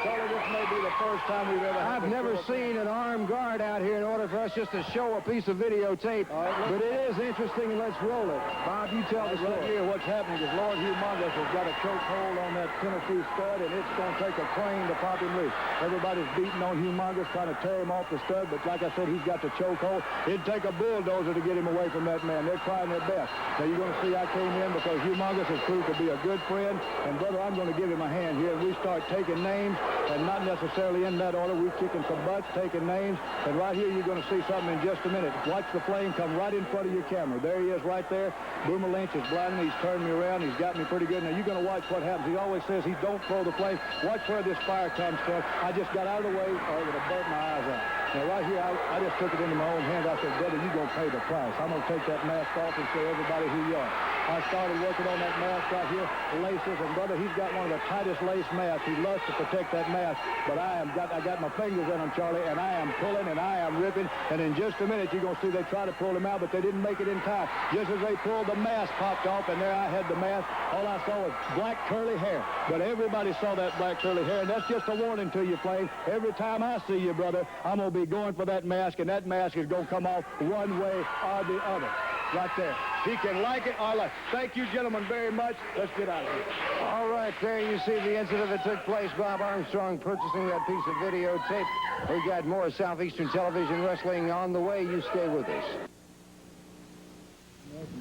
Charlie, this may be the first time we've ever had I've never seen an armed guard out here in order for us just to show a piece of videotape. But it is interesting, and let's roll it. Bob, you tell the story. Right here, what's happening is Lord Humongous has got a chokehold on that Tennessee stud, and it's going to take a crane to pop him loose. Everybody's beating on Humongous, trying to tear him off the stud, but like I said, he's got the chokehold. It'd take a bulldozer to get him away from that man. They're trying their best. Now, you're going to see I came in because Humongous has proved to be a good friend, and, brother, I'm going to give him a hand here, and we start taking names, and not necessarily in that order. We're kicking some butts, taking names, and right here you're going to see something in just a minute. Watch the flame come right in front of your camera. There he is right there. Boomer Lynch is blinding. He's turned me around. He's got me pretty good. Now you're going to watch what happens. He always says he don't throw the flame. Watch where this fire comes from. I just got out of the way or it would have burnt my eyes out. Now right here, I just took it into my own hands. I said, brother, you're going to pay the price. I'm going to take that mask off and show everybody who you are. I started working on that mask right here, laces, and brother, he's got one of the tightest lace masks. He loves to protect that mask, but I got my fingers in them, Charlie, and I am pulling and I am ripping, and in just a minute you're going to see they try to pull him out, but they didn't make it in time. Just as they pulled, the mask popped off, and there I had the mask. All I saw was black curly hair, but everybody saw that black curly hair, and that's just a warning to you, Flame. Every time I see you, brother, I'm going to be going for that mask, and that mask is going to come off one way or the other. Right there. He can like it or like. Thank you, gentlemen, very much. Let's get out of here. All right, there you see the incident that took place. Bob Armstrong purchasing that piece of videotape. We got more Southeastern Television Wrestling on the way. You stay with us.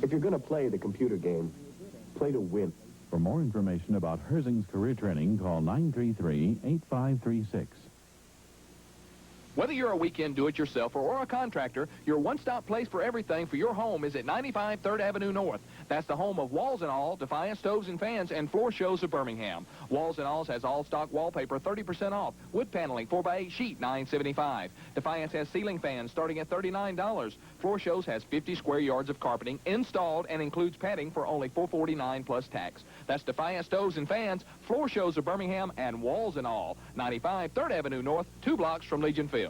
If you're going to play the computer game, play to win. For more information about Herzing's career training, call 933-8536. Whether you're a weekend do-it-yourselfer or a contractor, your one-stop place for everything for your home is at 95 3rd Avenue North. That's the home of Walls and All, Defiant Stoves and Fans, and Floor Shows of Birmingham. Walls and Alls has all-stock wallpaper 30% off. Wood paneling 4x8 sheet $9.75. Defiance has ceiling fans starting at $39. Floor Shows has 50 square yards of carpeting installed and includes padding for only $449 plus tax. That's Defiant Stoves and Fans, Floor Shows of Birmingham, and Walls and All. 95 3rd Avenue North, 2 blocks from Legion Field.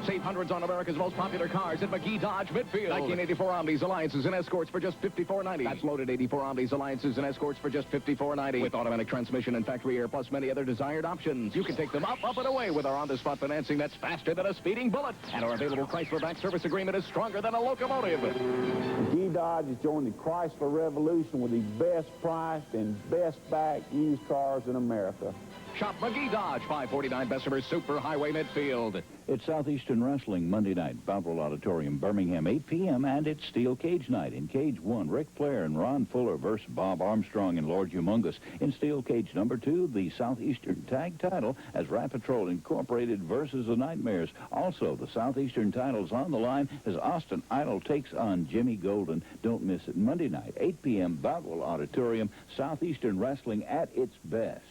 Save hundreds on America's most popular cars at McGee Dodge Midfield. 1984 Omnis Alliances and Escorts for just $54.90. That's loaded 84 Omnis Alliances and Escorts for just $54.90. With automatic transmission and factory air plus many other desired options. You can take them up and away with our on-the-spot financing that's faster than a speeding bullet. And our available Chrysler back service agreement is stronger than a locomotive. McGee Dodge has joined the Chrysler Revolution with the best priced and best backed used cars in America. Shop McGee Dodge, 549 Bessemer Superhighway Midfield. It's Southeastern Wrestling Monday night, Boutwell Auditorium, Birmingham, 8 p.m., and it's Steel Cage Night. In Cage 1, Ric Flair and Ron Fuller versus Bob Armstrong and Lord Humongous. In Steel Cage number 2, the Southeastern Tag title as Rat Patrol Incorporated versus the Nightmares. Also, the Southeastern title's on the line as Austin Idol takes on Jimmy Golden. Don't miss it. Monday night, 8 p.m., Boutwell Auditorium, Southeastern Wrestling at its best.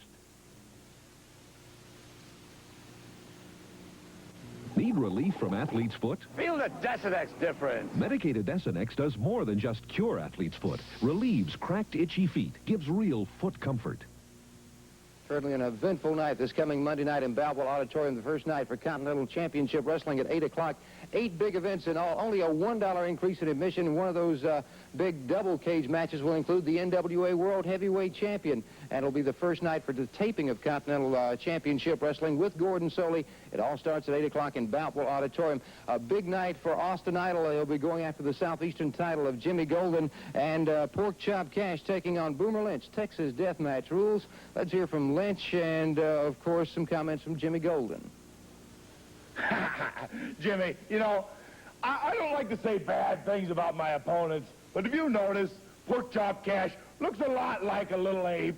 Need relief from athlete's foot? Feel the Desonex difference. Medicated Desonex does more than just cure athlete's foot. Relieves cracked, itchy feet. Gives real foot comfort. Certainly an eventful night this coming Monday night in Boutwell Auditorium, the first night for Continental Championship Wrestling at 8 o'clock. 8 big events in all, only a $1 increase in admission. One of those big double cage matches will include the NWA World Heavyweight Champion, and it'll be the first night for the taping of Continental Championship Wrestling with Gordon Soley. It all starts at 8 o'clock in Boutwell Auditorium. A big night for Austin Idol. He'll be going after the Southeastern title of Jimmy Golden, and Pork Chop Cash taking on Boomer Lynch. Texas Deathmatch rules. Let's hear from Lynch and, of course, some comments from Jimmy Golden. Jimmy, you know, I don't like to say bad things about my opponents, but if you notice, Pork Chop Cash looks a lot like a little ape.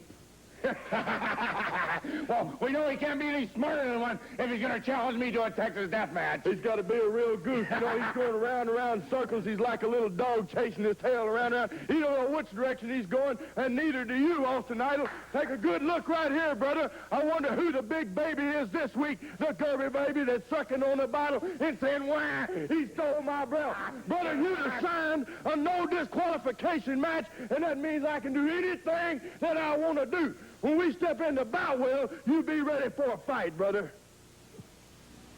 Well, we know he can't be any smarter than one if he's going to challenge me to a Texas death match. He's got to be a real goose. You know, he's going around and around in circles. He's like a little dog chasing his tail around and around. He don't know which direction he's going, and neither do you, Austin Idol. Take a good look right here, brother. I wonder who the big baby is this week. The Kirby baby that's sucking on the bottle and saying, why, he stole my belt. Brother, you signed a no disqualification match, and that means I can do anything that I want to do. When we step into Boutwell, you be ready for a fight, brother.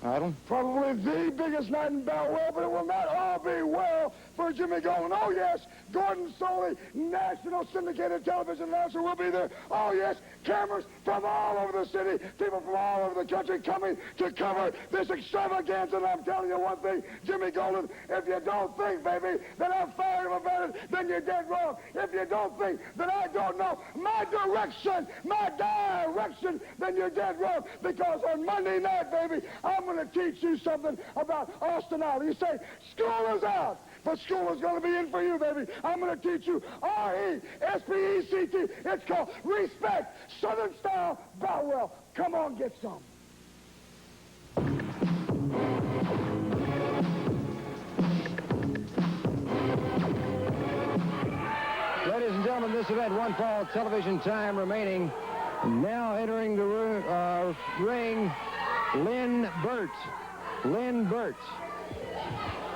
Idol? Probably the biggest night in Boutwell, but it will not all be well for Jimmy Golden. Oh, yes, Gordon Soley, national syndicated television announcer, will be there. Oh, yes, cameras from all over the city, people from all over the country coming to cover this extravaganza. And I'm telling you one thing, Jimmy Golden, if you don't think, baby, that I'm fired up about it, then you're dead wrong. If you don't think that I don't know my direction, then you're dead wrong. Because on Monday night, baby, I'm going to teach you something about Austin Idol. You say, school is out, but school is going to be in for you, baby. I'm going to teach you R-E-S-P-E-C-T. It's called Respect, Southern Style Boutwell. Come on, get some. Ladies and gentlemen, this event, one fall television time remaining. Now entering the ring, Lynn Burt. Lynn Burt.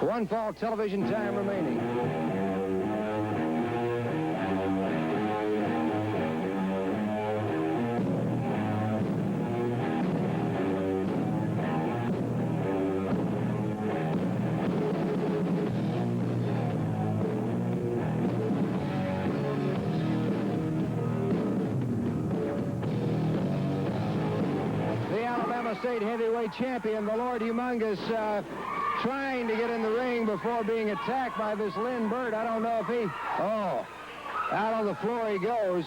One fall television time remaining. State heavyweight champion, the Lord Humongous, trying to get in the ring before being attacked by this Lynn Burt. I don't know if he... Oh, out on the floor he goes.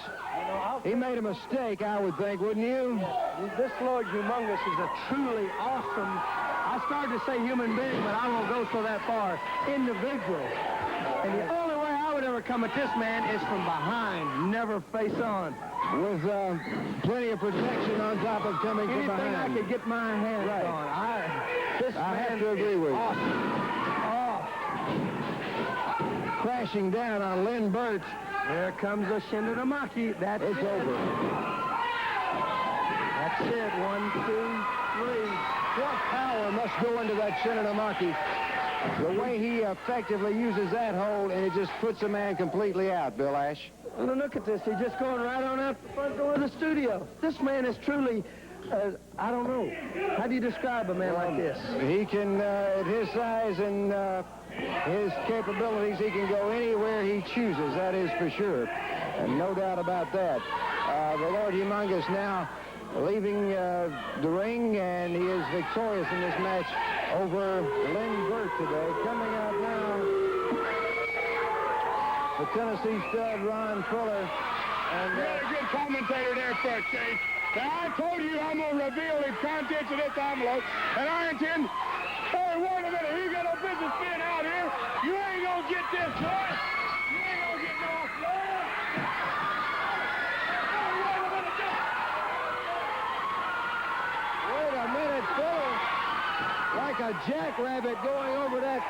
He made a mistake, I would think, wouldn't you? Yeah. This Lord Humongous is a truly awesome, I started to say human being, but I won't go so that far, individual. And the only way I would ever come at this man is from behind, never face on. With plenty of protection on top of coming from behind. Anything I could get my hands on. I have to agree with you. Awesome. Oh. Crashing down on Lynn Burt. There comes a Shindanamaki. That's it's over. That's it. 1, 2, 3. What power must go into that Shindanamaki? The way he effectively uses that hold, and it just puts a man completely out, Bill Ash. Well, look at this. He's just going right on out the front door of the studio. This man is truly, I don't know. How do you describe a man like this? He can, at his size and his capabilities, he can go anywhere he chooses, that is for sure. And no doubt about that. The Lord Humongous now leaving the ring, and he is victorious in this match over Lynn Burt today. Coming out now, the Tennessee stud, Ron Fuller. And you got a good commentator there, Burt, Chase. Now, I told you I'm going to reveal the contents of this envelope, and I intend... Hey, wait a minute. You got no business being out here. You ain't going to get this, boy. You ain't going to get no floor. Wait a minute, Phil. Like a jackrabbit going over that.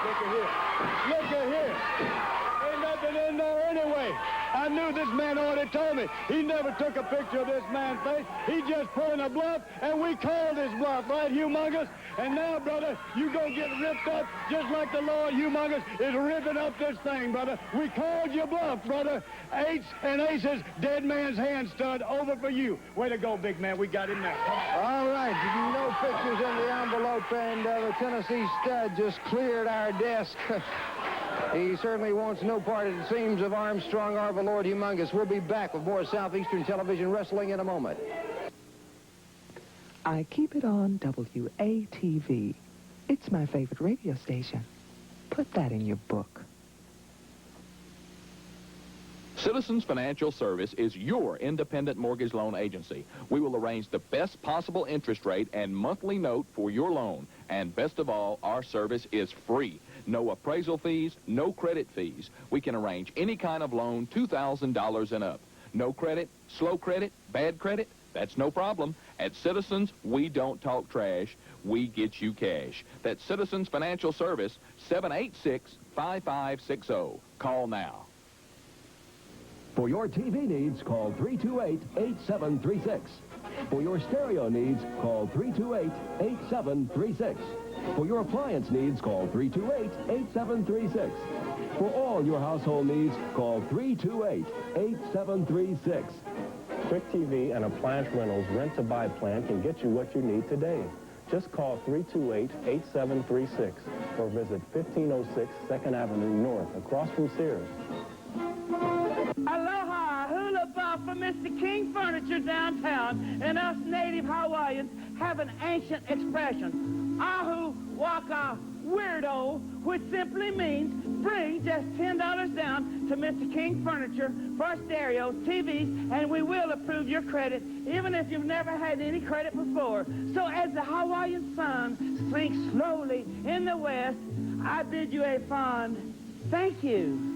Look at here. Look at here. Ain't nothing in there anyway. I knew this man already told me. He never took a picture of this man's face. He just pulling a bluff, and we called his bluff, right, Humongous? And now, brother, you gonna get ripped up just like the Lord Humongous is ripping up this thing, brother. We called your bluff, brother. Eights and aces, dead man's hand stud, over for you. Way to go, big man. We got him now. All right, no pictures in the envelope, and the Tennessee stud just cleared our desk. He certainly wants no part, it seems, of Armstrong or the Lord Humongous. We'll be back with more Southeastern Television Wrestling in a moment. I keep it on WATV. It's my favorite radio station. Put that in your book. Citizens Financial Service is your independent mortgage loan agency. We will arrange the best possible interest rate and monthly note for your loan. And best of all, our service is free. No appraisal fees, no credit fees. We can arrange any kind of loan, $2,000 and up. No credit, slow credit, bad credit, that's no problem. At Citizens, we don't talk trash. We get you cash. That's Citizens Financial Service, 786-5560. Call now. For your TV needs, call 328-8736. For your stereo needs, call 328-8736. For your appliance needs, call 328-8736. For all your household needs, call 328-8736. Quick TV and appliance rentals rent-to-buy plan can get you what you need today. Just call 328-8736 or visit 1506 2nd Avenue North across from Sears. Aloha, hula ba from Mr. King Furniture downtown, and us native Hawaiians have an ancient expression, ahu waka weirdo, which simply means bring just $10 down to Mr. King Furniture for stereos, TVs, and we will approve your credit, even if you've never had any credit before. So as the Hawaiian sun sinks slowly in the west, I bid you a fond thank you.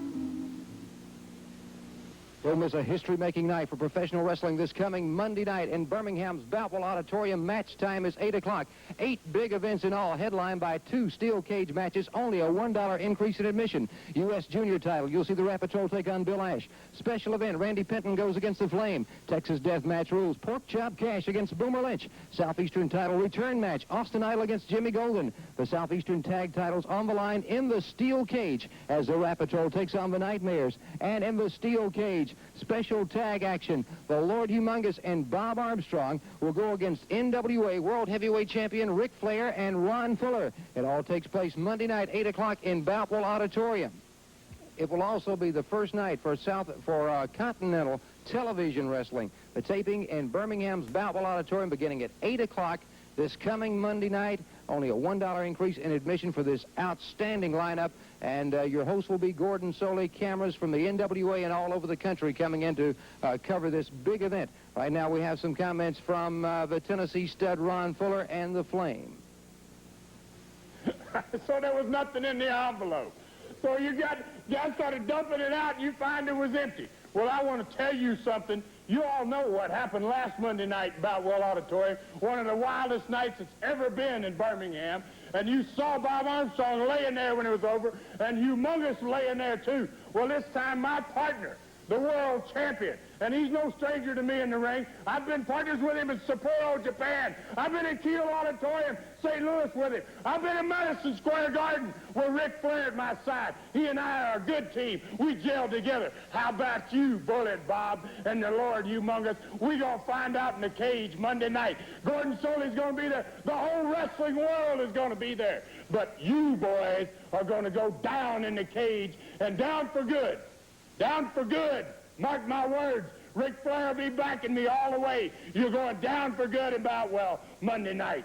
Don't miss a history-making night for professional wrestling this coming Monday night in Birmingham's Boutwell Auditorium. Match time is 8 o'clock. 8 big events in all, headlined by 2 steel cage matches, only a $1 increase in admission. U.S. Junior title, you'll see the Rapitrol take on Bill Ash. Special event, Randy Penton goes against the Flame. Texas Death Match rules, Pork Chop Cash against Boomer Lynch. Southeastern title return match, Austin Idol against Jimmy Golden. The Southeastern tag titles on the line in the steel cage as the Rapitrol takes on the Nightmares. And in the steel cage, special tag action. The Lord Humongous and Bob Armstrong will go against NWA World Heavyweight Champion Ric Flair and Ron Fuller. It all takes place Monday night, 8 o'clock in Boutwell Auditorium. It will also be the first night for Continental Television Wrestling. The taping in Birmingham's Boutwell Auditorium beginning at 8 o'clock this coming Monday night. Only a $1 increase in admission for this outstanding lineup. And your host will be Gordon Soley. Cameras from the NWA and all over the country coming in to cover this big event. Right now we have some comments from the Tennessee stud Ron Fuller and the Flame. So there was nothing in the envelope. So you started dumping it out and you find it was empty. Well, I want to tell you something. You all know what happened last Monday night in Boutwell Auditorium, one of the wildest nights it's ever been in Birmingham. And you saw Bob Armstrong laying there when it was over, and Humongous laying there too. Well, this time my partner, the world champion, and he's no stranger to me in the ring. I've been partners with him in Sapporo, Japan. I've been in Kiel Auditorium, St. Louis with him. I've been in Madison Square Garden with Ric Flair at my side. He and I are a good team. We gel together. How about you, Bullet Bob, and the Lord Humongous? We're going to find out in the cage Monday night. Gordon Soley's going to be there. The whole wrestling world is going to be there. But you boys are going to go down in the cage, and down for good. Down for good. Mark my words. Ric Flair will be backing me all the way. You're going down for good in Boutwell Monday night.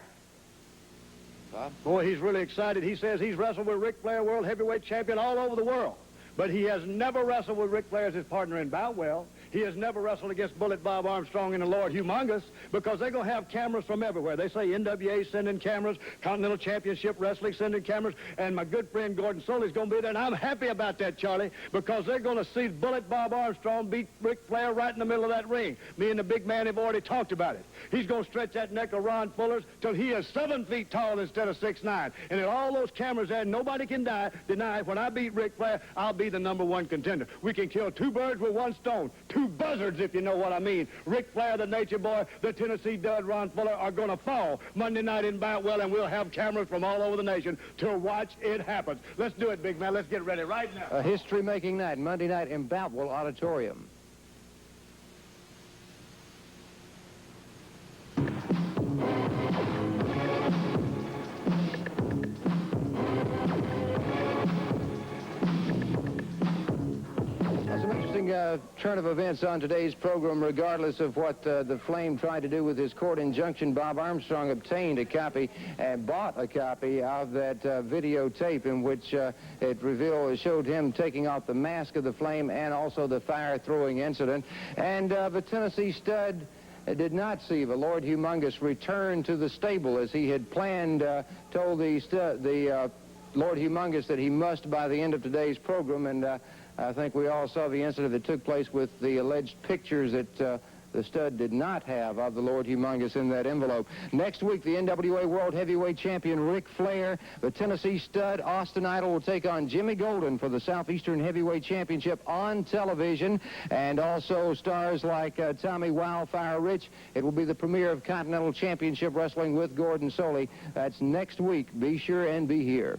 Boy, he's really excited. He says he's wrestled with Ric Flair, world heavyweight champion all over the world. But he has never wrestled with Ric Flair as his partner in Boutwell. he has never wrestled against Bullet Bob Armstrong and the Lord Humongous, because they're going to have cameras from everywhere. They say NWA sending cameras, Continental Championship Wrestling sending cameras, and my good friend Gordon Soley's going to be there, and I'm happy about that, Charlie, because they're going to see Bullet Bob Armstrong beat Ric Flair right in the middle of that ring. Me and the big man have already talked about it. He's going to stretch that neck of Ron Fuller's till he is 7 feet tall instead of 6'9". And in all those cameras there, nobody can deny when I beat Ric Flair, I'll be the #1 contender. We can kill 2 birds with 1 stone. 2 buzzards, if you know what I mean. Ric Flair, the Nature Boy, the Tennessee Dud, Ron Fuller are going to fall Monday night in Boutwell, and we'll have cameras from all over the nation to watch it happen. Let's do it, big man. Let's get ready right now. A history-making night, Monday night in Boutwell Auditorium. Turn of events on today's program. Regardless of what the Flame tried to do with his court injunction, Bob Armstrong obtained a copy and bought a copy of that videotape in which it showed him taking off the mask of the Flame and also the fire-throwing incident. And the Tennessee Stud did not see the Lord Humongous return to the stable as he had planned, told the Lord Humongous that he must by the end of today's program, and I think we all saw the incident that took place with the alleged pictures that the Stud did not have of the Lord Humongous in that envelope. Next week, the NWA World Heavyweight Champion Ric Flair, the Tennessee Stud, Austin Idol, will take on Jimmy Golden for the Southeastern Heavyweight Championship on television, and also stars like Tommy Wildfire Rich. It will be the premiere of Continental Championship Wrestling with Gordon Soley. That's next week. Be sure and be here.